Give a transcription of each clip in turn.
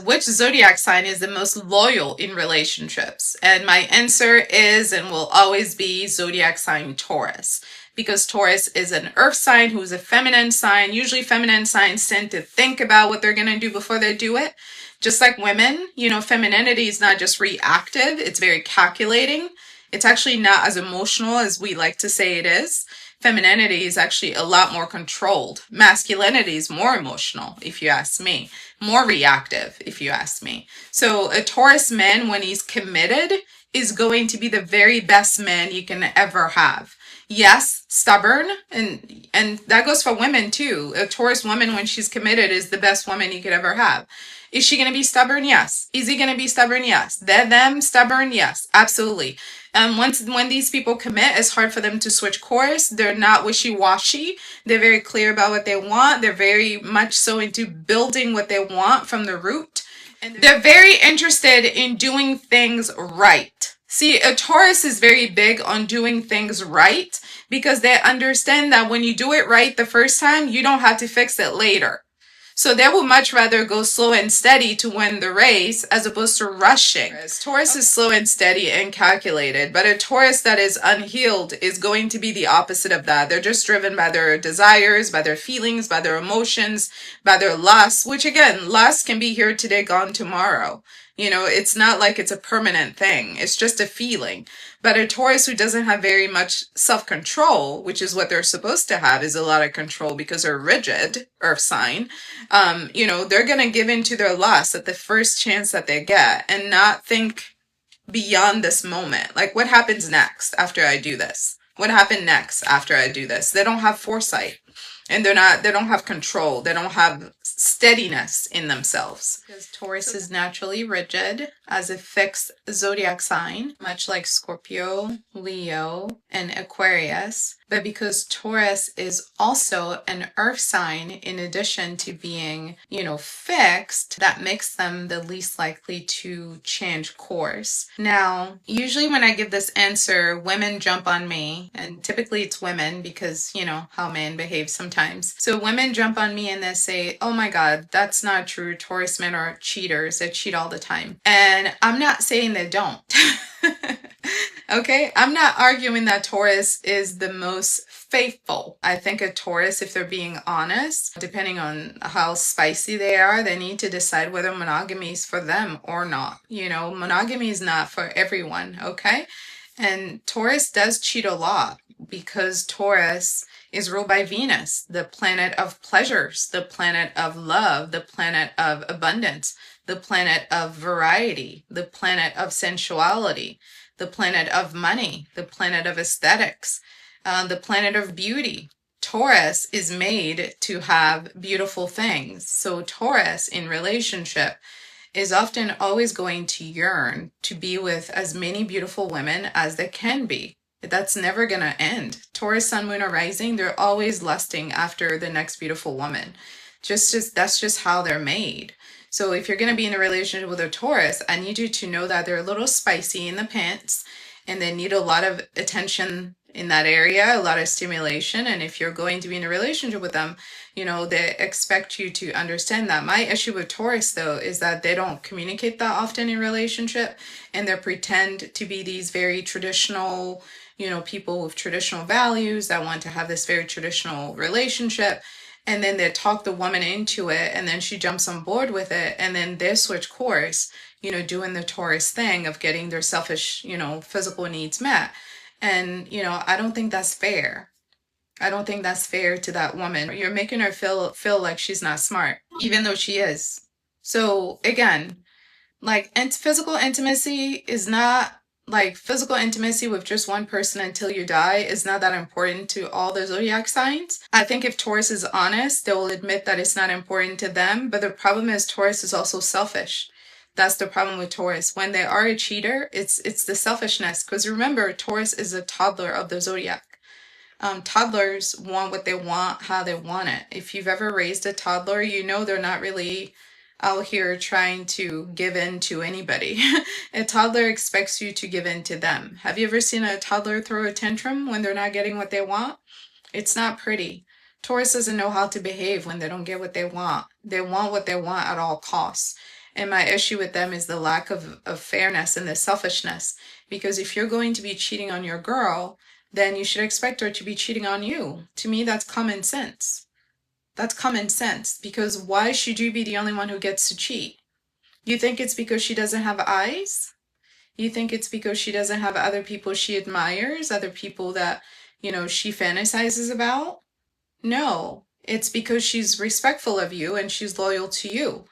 which zodiac sign is the most loyal in relationships? And my answer is and will always be zodiac sign Taurus. Because Taurus is an earth sign who's a feminine sign. Usually feminine signs tend to think about what they're going to do before they do it. Just like women, femininity is not just reactive, it's very calculating. It's actually not as emotional as we like to say it is. Femininity is actually a lot more controlled. Masculinity is more emotional, if you ask me. More reactive, if you ask me. So a Taurus man, when he's committed, is going to be the very best man you can ever have. Yes, stubborn, and that goes for women too. A Taurus woman, when she's committed, is the best woman you could ever have. Is she going to be stubborn? Yes. Is he going to be stubborn? Yes. They're them stubborn? Yes, absolutely. And when these people commit, it's hard for them to switch course. They're not wishy-washy. They're very clear about what they want. They're very much so into building what they want from the root. And they're very interested in doing things right. See, a Taurus is very big on doing things right because they understand that when you do it right the first time, you don't have to fix it later. So they will much rather go slow and steady to win the race as opposed to rushing. Taurus is slow and steady and calculated, but a Taurus that is unhealed is going to be the opposite of that. They're just driven by their desires, by their feelings, by their emotions, by their lust, which again, lust can be here today, gone tomorrow. It's not like it's a permanent thing. It's just a feeling. But a Taurus who doesn't have very much self-control, which is what they're supposed to have, is a lot of control because they're rigid, earth sign. They're going to give in to their lust at the first chance that they get and not think beyond this moment. Like, what happens next after I do this? What happened next after I do this? They don't have foresight. And they don't have control. They don't have steadiness in themselves. Because Taurus is naturally rigid as a fixed zodiac sign, much like Scorpio, Leo, and Aquarius. But because Taurus is also an earth sign, in addition to being, fixed, that makes them the least likely to change course. Now, usually when I give this answer, women jump on me, and typically it's women because, how men behave sometimes. So women jump on me and they say, oh my God, that's not true. Taurus men are cheaters. They cheat all the time. And I'm not saying they don't. Okay, I'm not arguing that Taurus is the most faithful. I think a Taurus, if they're being honest, depending on how spicy they are, they need to decide whether monogamy is for them or not. Monogamy is not for everyone, okay? And Taurus does cheat a lot because Taurus is ruled by Venus, the planet of pleasures, the planet of love, the planet of abundance, the planet of variety, the planet of sensuality, the planet of money, the planet of aesthetics, the planet of beauty. Taurus is made to have beautiful things. So Taurus in relationship is often always going to yearn to be with as many beautiful women as they can be. That's never going to end. Taurus, sun, moon, or rising, they're always lusting after the next beautiful woman. That's just how they're made. So if you're going to be in a relationship with a Taurus, I need you to know that they're a little spicy in the pants and they need a lot of attention in that area, a lot of stimulation. And if you're going to be in a relationship with them, they expect you to understand that. My issue with Taurus, though, is that they don't communicate that often in relationship and they pretend to be these very traditional, people with traditional values that want to have this very traditional relationship. And then they talk the woman into it and then she jumps on board with it. And then they switch course, doing the Taurus thing of getting their selfish, physical needs met. And, I don't think that's fair. I don't think that's fair to that woman. You're making her feel like she's not smart, even though she is. So again, physical intimacy is not physical intimacy with just one person until you die is not that important to all the zodiac signs. I think if Taurus is honest, they will admit that it's not important to them. But the problem is Taurus is also selfish. That's the problem with Taurus. When they are a cheater, it's the selfishness. Because remember, Taurus is a toddler of the zodiac. Toddlers want what they want, how they want it. If you've ever raised a toddler, they're not really out here trying to give in to anybody. A toddler expects you to give in to them. Have you ever seen a toddler throw a tantrum when they're not getting what they want? It's not pretty. Taurus doesn't know how to behave when they don't get what they want. They want what they want at all costs. And my issue with them is the lack of fairness and the selfishness. Because if you're going to be cheating on your girl, then you should expect her to be cheating on you. To me, that's common sense. That's common sense. Because why should you be the only one who gets to cheat? You think it's because she doesn't have eyes? You think it's because she doesn't have other people she admires, other people that, she fantasizes about? No, it's because she's respectful of you and she's loyal to you.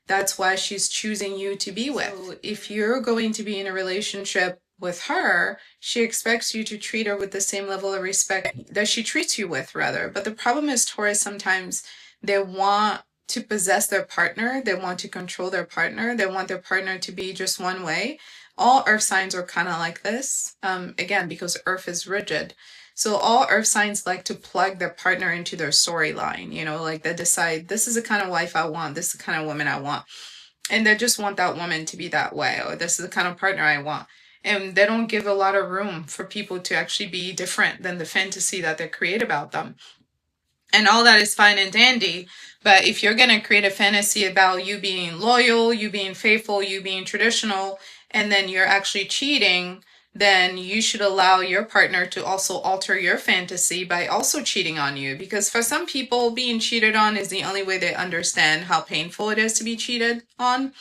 That's why she's choosing you to be with. So if you're going to be in a relationship with her, she expects you to treat her with the same level of respect that she treats you with, rather. But the problem is, Taurus, sometimes they want to possess their partner. They want to control their partner. They want their partner to be just one way. All earth signs are kind of like this, again, because earth is rigid. So all earth signs like to plug their partner into their storyline, like they decide, this is the kind of wife I want, this is the kind of woman I want. And they just want that woman to be that way, or this is the kind of partner I want. And they don't give a lot of room for people to actually be different than the fantasy that they create about them. And all that is fine and dandy. But if you're going to create a fantasy about you being loyal, you being faithful, you being traditional, and then you're actually cheating, then you should allow your partner to also alter your fantasy by also cheating on you. Because for some people, being cheated on is the only way they understand how painful it is to be cheated on.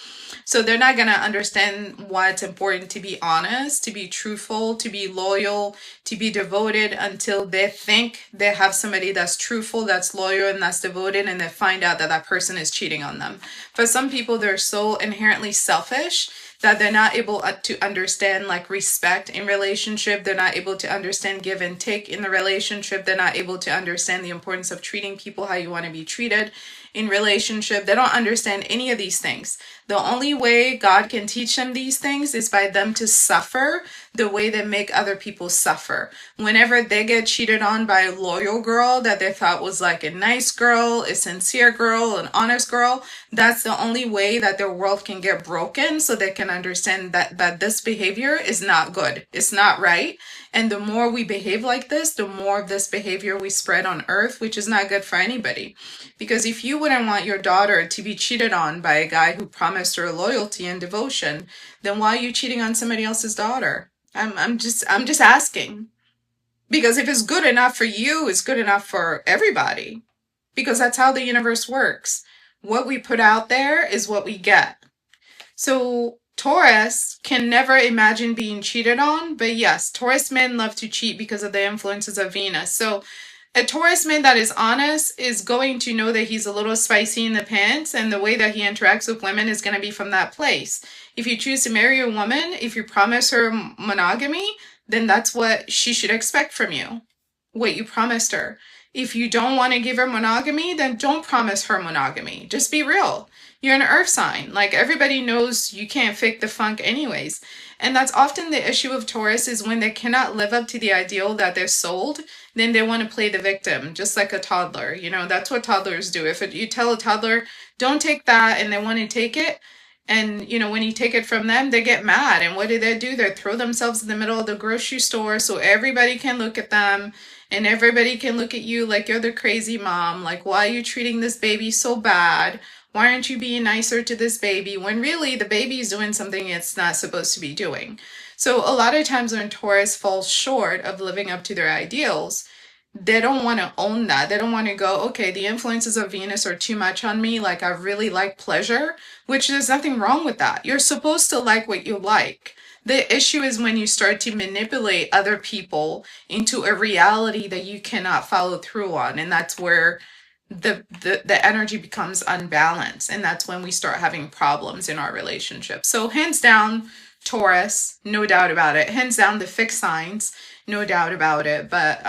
So they're not going to understand why it's important to be honest, to be truthful, to be loyal, to be devoted until they think they have somebody that's truthful, that's loyal, and that's devoted, and they find out that that person is cheating on them. For some people, they're so inherently selfish that they're not able to understand like respect in relationship. They're not able to understand give and take in the relationship. They're not able to understand the importance of treating people how you want to be treated in relationship. They don't understand any of these things. The only way God can teach them these things is by them to suffer the way they make other people suffer. Whenever they get cheated on by a loyal girl that they thought was like a nice girl, a sincere girl, an honest girl, that's the only way that their world can get broken, so they can understand that this behavior is not good. It's not right. And the more we behave like this, the more of this behavior we spread on earth, which is not good for anybody. Because if you wouldn't want your daughter to be cheated on by a guy who promised her loyalty and devotion, then why are you cheating on somebody else's daughter? I'm just asking. Because if it's good enough for you, it's good enough for everybody. Because that's how the universe works. What we put out there is what we get. So Taurus can never imagine being cheated on, but yes, Taurus men love to cheat because of the influences of Venus. So a Taurus man that is honest is going to know that he's a little spicy in the pants, and the way that he interacts with women is going to be from that place. If you choose to marry a woman, if you promise her monogamy, then that's what she should expect from you, what you promised her. If you don't want to give her monogamy, then don't promise her monogamy. Just be real. You're an earth sign. Like, everybody knows you can't fake the funk anyways. And that's often the issue of Taurus, is when they cannot live up to the ideal that they're sold, then they want to play the victim, just like a toddler. That's what toddlers do. If you tell a toddler, don't take that, and they want to take it, and, when you take it from them, they get mad. And what do? They throw themselves in the middle of the grocery store so everybody can look at them, and everybody can look at you like you're the crazy mom. Like, why are you treating this baby so bad? Why aren't you being nicer to this baby? When really the baby is doing something it's not supposed to be doing. So a lot of times when Taurus falls short of living up to their ideals, they don't want to own that. They don't want to go, okay, the influences of Venus are too much on me. Like, I really like pleasure, which there's nothing wrong with that. You're supposed to like what you like. The issue is when you start to manipulate other people into a reality that you cannot follow through on. And that's where the energy becomes unbalanced. And that's when we start having problems in our relationship. So hands down, Taurus, no doubt about it. Hands down, the fixed signs, no doubt about it. But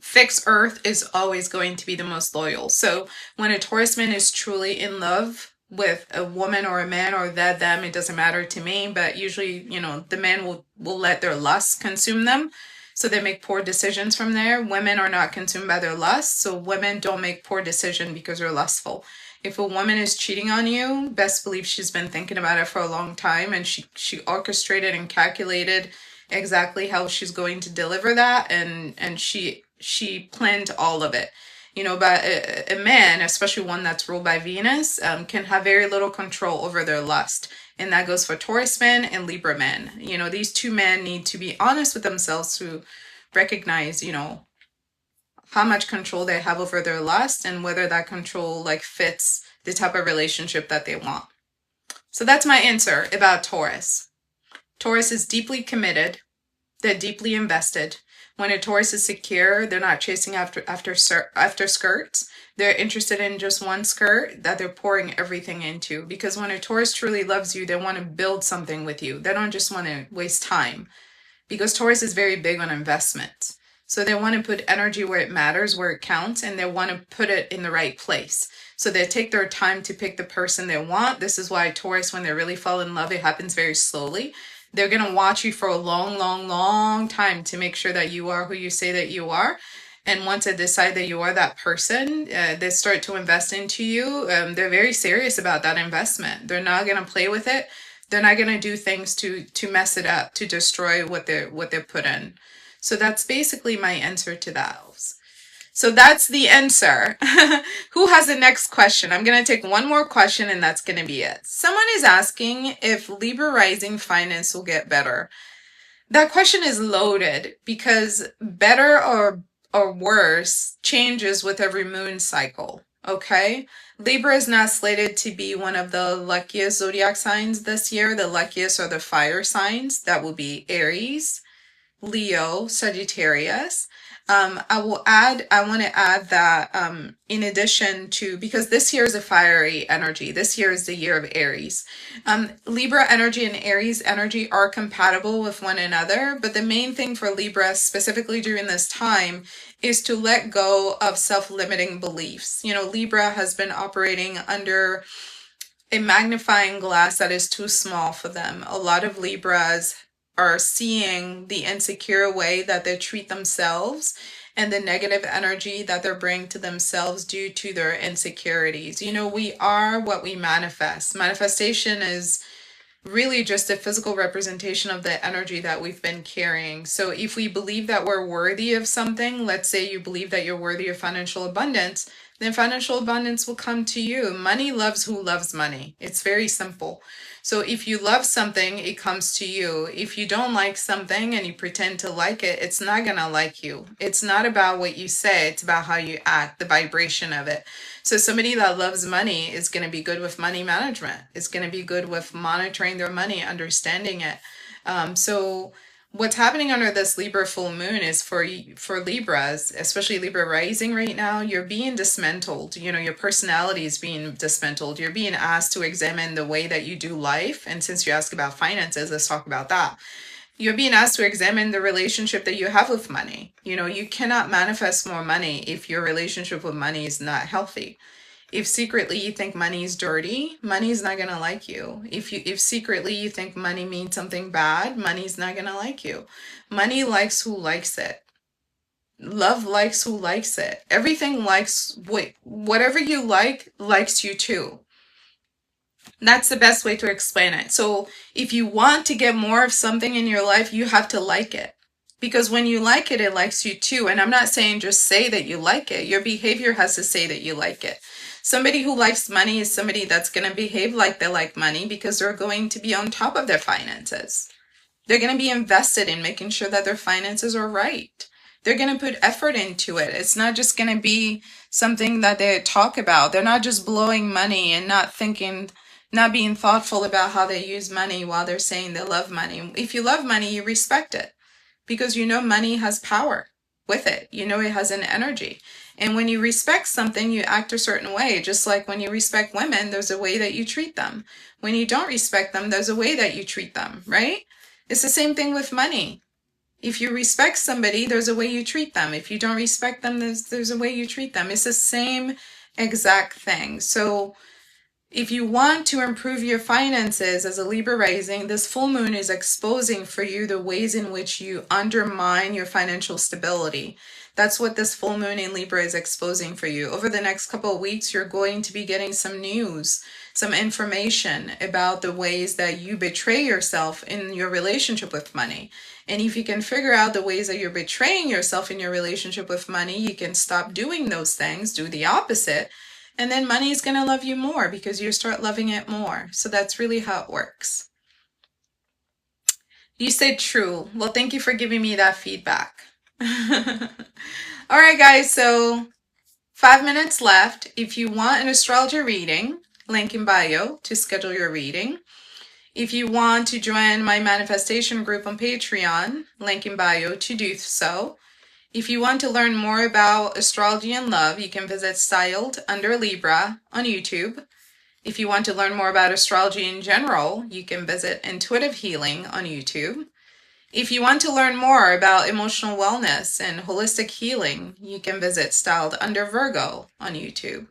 fixed earth is always going to be the most loyal. So when a Taurus man is truly in love with a woman or a man, or them, it doesn't matter to me, but usually, the man will let their lust consume them. So they make poor decisions from there. Women are not consumed by their lust. So women don't make poor decisions because they're lustful. If a woman is cheating on you, best believe she's been thinking about it for a long time, and she orchestrated and calculated exactly how she's going to deliver that, and she planned all of it. But a man, especially one that's ruled by Venus, can have very little control over their lust. And that goes for Taurus men and Libra men. These two men need to be honest with themselves to recognize, how much control they have over their lust and whether that control like fits the type of relationship that they want. So that's my answer about Taurus. Taurus is deeply committed. They're deeply invested. When a Taurus is secure, they're not chasing after skirts. They're interested in just one skirt that they're pouring everything into. Because when a Taurus truly loves you, they want to build something with you. They don't just want to waste time. Because Taurus is very big on investment. So they want to put energy where it matters, where it counts, and they want to put it in the right place. So they take their time to pick the person they want. This is why Taurus, when they really fall in love, it happens very slowly. They're going to watch you for a long, long, long time to make sure that you are who you say that you are. And once they decide that you are that person, they start to invest into you. They're very serious about that investment. They're not going to play with it. They're not going to do things to mess it up, to destroy what they put in. So that's basically my answer to that. So that's the answer. Who has the next question? I'm going to take one more question and that's going to be it. Someone is asking if Libra rising finance will get better. That question is loaded because better or worse changes with every moon cycle. Okay? Libra is not slated to be one of the luckiest zodiac signs this year. The luckiest are the fire signs. That will be Aries, Leo, Sagittarius. I want to add that in addition to, because this year is a fiery energy, this year is the year of Aries. Libra energy and Aries energy are compatible with one another, but the main thing for Libra, specifically during this time, is to let go of self-limiting beliefs. Libra has been operating under a magnifying glass that is too small for them. A lot of Libras are seeing the insecure way that they treat themselves and the negative energy that they're bringing to themselves due to their insecurities. We are what we manifest. Manifestation is really just a physical representation of the energy that we've been carrying. So if we believe that we're worthy of something, let's say you believe that you're worthy of financial abundance, then financial abundance will come to you. Money loves who loves money. It's very simple. So if you love something, it comes to you. If you don't like something and you pretend to like it, it's not going to like you. It's not about what you say. It's about how you act, the vibration of it. So somebody that loves money is going to be good with money management. It's going to be good with monitoring their money, understanding it. So what's happening under this Libra full moon is for Libras, especially Libra rising right now, you're being dismantled. Your personality is being dismantled. You're being asked to examine the way that you do life. And since you ask about finances, let's talk about that. You're being asked to examine the relationship that you have with money. You cannot manifest more money if your relationship with money is not healthy. If secretly you think money is dirty, money is not going to like you. If secretly you think money means something bad, money is not going to like you. Money likes who likes it. Love likes who likes it. Everything likes, whatever you like, likes you too. That's the best way to explain it. So if you want to get more of something in your life, you have to like it. Because when you like it, it likes you too. And I'm not saying just say that you like it. Your behavior has to say that you like it. Somebody who likes money is somebody that's going to behave like they like money because they're going to be on top of their finances. They're going to be invested in making sure that their finances are right. They're going to put effort into it. It's not just going to be something that they talk about. They're not just blowing money and not being thoughtful about how they use money while they're saying they love money. If you love money, you respect it because money has power with it. It has an energy. And when you respect something, you act a certain way. Just like when you respect women, there's a way that you treat them. When you don't respect them, there's a way that you treat them, right? It's the same thing with money. If you respect somebody, there's a way you treat them. If you don't respect them, there's a way you treat them. It's the same exact thing. So if you want to improve your finances as a Libra rising, this full moon is exposing for you the ways in which you undermine your financial stability. That's what this full moon in Libra is exposing for you. Over the next couple of weeks, you're going to be getting some news. some information about the ways that you betray yourself in your relationship with money. And if you can figure out the ways that you're betraying yourself in your relationship with money, you can stop doing those things, do the opposite, and then money is going to love you more because you start loving it more. So that's really how it works. You said true. Well, thank you for giving me that feedback. All right, guys, so 5 minutes left. If you want an astrologer reading, link in bio to schedule your reading. If you want to join my manifestation group on Patreon, link in bio to do so. If you want to learn more about astrology and love, you can visit Styled Under Libra on YouTube. If you want to learn more about astrology in general, you can visit Intuitive Healing on YouTube. If you want to learn more about emotional wellness and holistic healing, you can visit Styled Under Virgo on YouTube.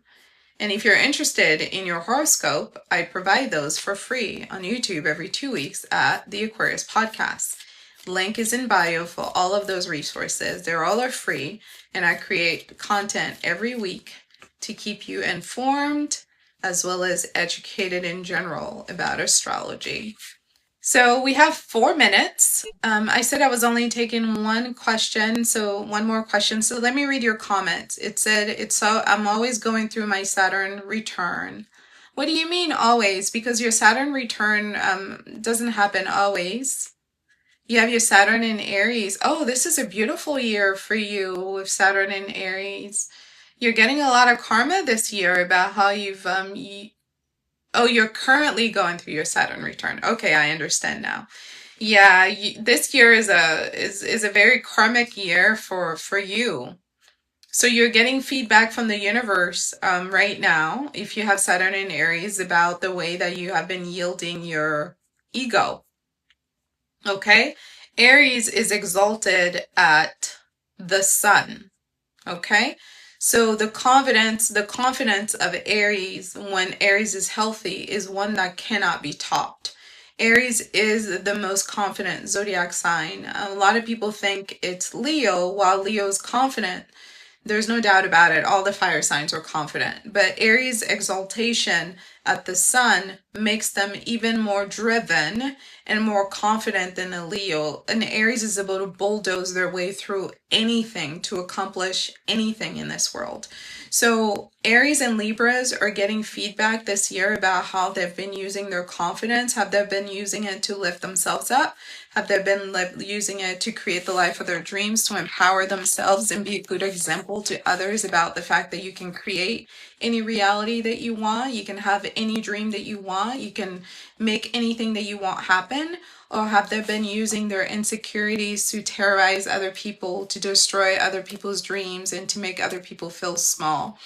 And if you're interested in your horoscope, I provide those for free on YouTube every 2 weeks at the Aquarius Podcast. Link is in bio for all of those resources. They're all free, and I create content every week to keep you informed as well as educated in general about astrology. So we have 4 minutes. I said I was only taking one question, so one more question. So let me read your comments. It said, I'm always going through my Saturn return. What do you mean always? Because your Saturn return doesn't happen always. You have your Saturn in Aries. Oh, this is a beautiful year for you with Saturn in Aries. You're getting a lot of karma this year about how you've oh, you're currently going through your Saturn return. Okay, I understand now. Yeah, this year is a very karmic year for you. So you're getting feedback from the universe right now, if you have Saturn in Aries, about the way that you have been yielding your ego. Okay? Aries is exalted at the sun. Okay? So the confidence of Aries, when Aries is healthy, is one that cannot be topped. Aries is the most confident zodiac sign. A lot of people think it's Leo, while Leo is confident. There's no doubt about it. All the fire signs are confident. But Aries' exaltation at the sun makes them even more driven and more confident than a Leo. And Aries is able to bulldoze their way through anything to accomplish anything in this world. So Aries and Libras are getting feedback this year about how they've been using their confidence. Have they been using it to lift themselves up? Have they been using it to create the life of their dreams, to empower themselves and be a good example to others about the fact that you can create any reality that you want, you can have any dream that you want, you can make anything that you want happen? Or have they been using their insecurities to terrorize other people, to destroy other people's dreams, and to make other people feel small?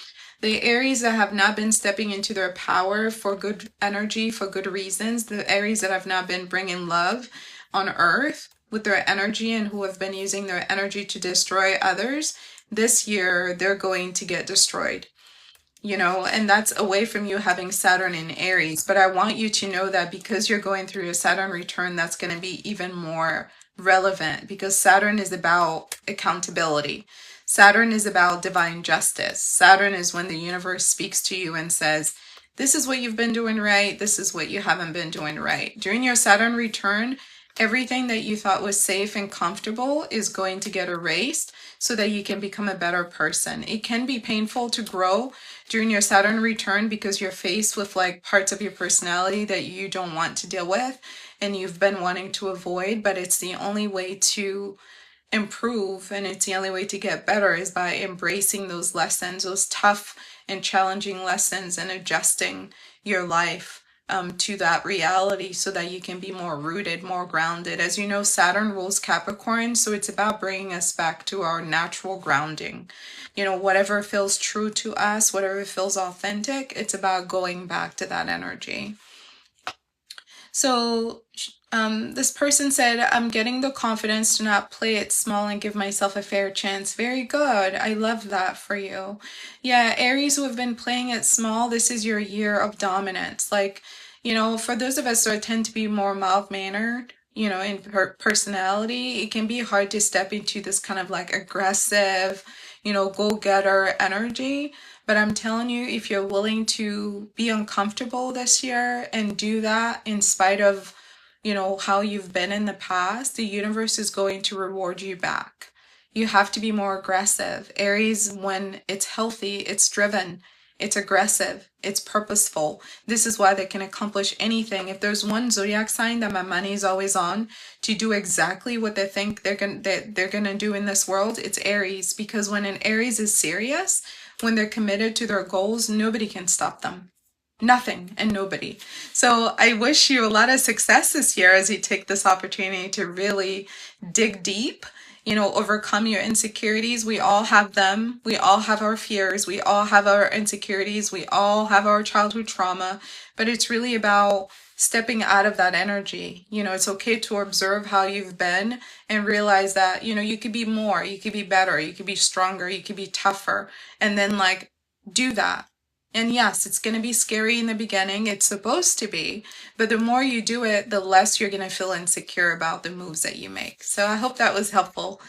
The Aries that have not been stepping into their power for good energy, for good reasons, the Aries that have not been bringing love on earth with their energy and who have been using their energy to destroy others, this year they're going to get destroyed. And that's away from you having Saturn in Aries. But I want you to know that because you're going through a Saturn return, that's going to be even more relevant, because Saturn is about accountability. Saturn is about divine justice. Saturn is when the universe speaks to you and says, this is what you've been doing right. This is what you haven't been doing right. During your Saturn return, everything that you thought was safe and comfortable is going to get erased so that you can become a better person. It can be painful to grow during your Saturn return because you're faced with parts of your personality that you don't want to deal with and you've been wanting to avoid, but it's the only way to improve and it's the only way to get better is by embracing those lessons, those tough and challenging lessons, and adjusting your life to that reality so that you can be more rooted, more grounded. As you know, Saturn rules Capricorn, so it's about bringing us back to our natural grounding. Whatever feels true to us, whatever feels authentic, it's about going back to that energy. So this person said, I'm getting the confidence to not play it small and give myself a fair chance. Very good. I love that for you. Yeah, Aries who have been playing it small, this is your year of dominance. For those of us who tend to be more mild-mannered, in personality, it can be hard to step into this kind of aggressive, go-getter energy. But I'm telling you, if you're willing to be uncomfortable this year and do that in spite of, how you've been in the past, the universe is going to reward you back. You have to be more aggressive. Aries, when it's healthy, it's driven, it's aggressive, it's purposeful. This is why they can accomplish anything. If there's one zodiac sign that my money is always on to do exactly what they think they're gonna do in this world, it's Aries. Because when an Aries is serious, when they're committed to their goals, nobody can stop them. Nothing and nobody. So I wish you a lot of success this year as you take this opportunity to really dig deep, overcome your insecurities. We all have them. We all have our fears. We all have our insecurities. We all have our childhood trauma. But it's really about stepping out of that energy. It's okay to observe how you've been and realize that, you could be more, you could be better, you could be stronger, you could be tougher. And then do that. And yes, it's going to be scary in the beginning. It's supposed to be. But the more you do it, the less you're going to feel insecure about the moves that you make. So I hope that was helpful.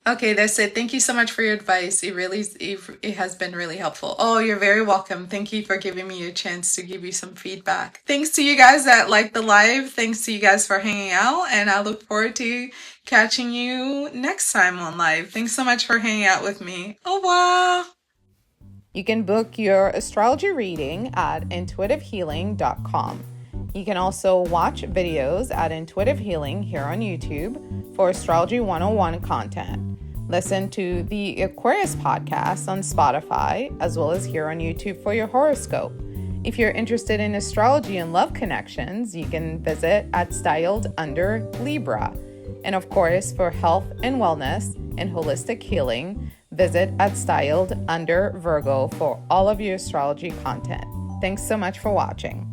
Okay, that's it. Thank you so much for your advice. It has been really helpful. Oh, you're very welcome. Thank you for giving me a chance to give you some feedback. Thanks to you guys that liked the live. Thanks to you guys for hanging out. And I look forward to catching you next time on live. Thanks so much for hanging out with me. Au revoir. You can book your astrology reading at intuitivehealing.com. You can also watch videos at Intuitive Healing here on YouTube for Astrology 101 content. Listen to the Aquarius podcast on Spotify, as well as here on YouTube for your horoscope. If you're interested in astrology and love connections, you can visit at Styled Under Libra. And of course, for health and wellness and holistic healing, visit at Styled Under Virgo for all of your astrology content. Thanks so much for watching.